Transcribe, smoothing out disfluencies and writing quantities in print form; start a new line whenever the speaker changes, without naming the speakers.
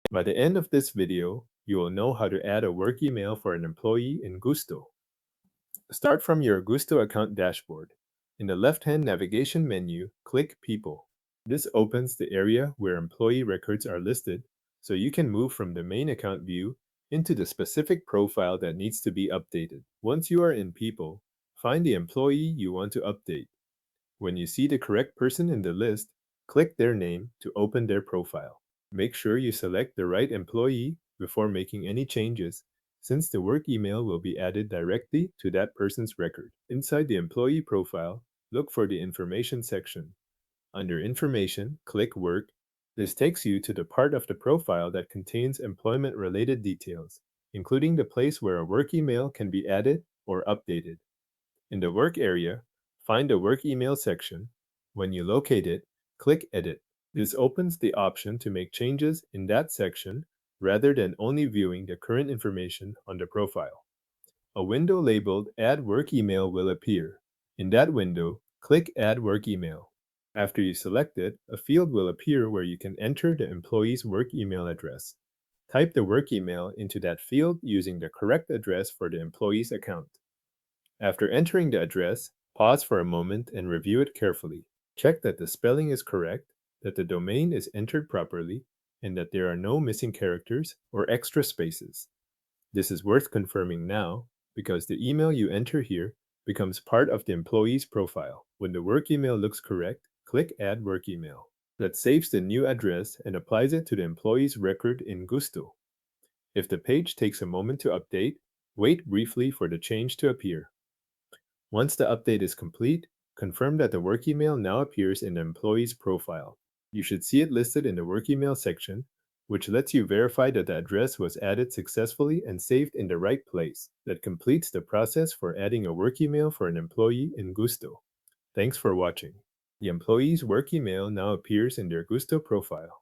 By the end of this video, you will know how to add a work email for an employee in Gusto. Start from your Gusto account dashboard. In the left-hand navigation menu, click People. This opens the area where employee records are listed, so you can move from the main account view into the specific profile that needs to be updated. Once you are in People, find the employee you want to update. When you see the correct person in the list, click their name to open their profile. Make sure you select the right employee before making any changes, since the work email will be added directly to that person's record. Inside the employee profile, look for the Information section. Under Information, click Work. This takes you to the part of the profile that contains employment-related details, including the place where a work email can be added or updated. In the Work area, find the Work Email section. When you locate it, click Edit. This opens the option to make changes in that section rather than only viewing the current information on the profile. A window labeled Add Work Email will appear. In that window, click Add Work Email. After you select it, a field will appear where you can enter the employee's work email address. Type the work email into that field using the correct address for the employee's account. After entering the address, pause for a moment and review it carefully. Check that the spelling is correct, that the domain is entered properly, and that there are no missing characters or extra spaces. This is worth confirming now because the email you enter here becomes part of the employee's profile. When the work email looks correct, click Add Work Email. That saves the new address and applies it to the employee's record in Gusto. If the page takes a moment to update, wait briefly for the change to appear. Once the update is complete, confirm that the work email now appears in the employee's profile. You should see it listed in the work email section, which lets you verify that the address was added successfully and saved in the right place. That completes the process for adding a work email for an employee in Gusto. Thanks for watching. The employee's work email now appears in their Gusto profile.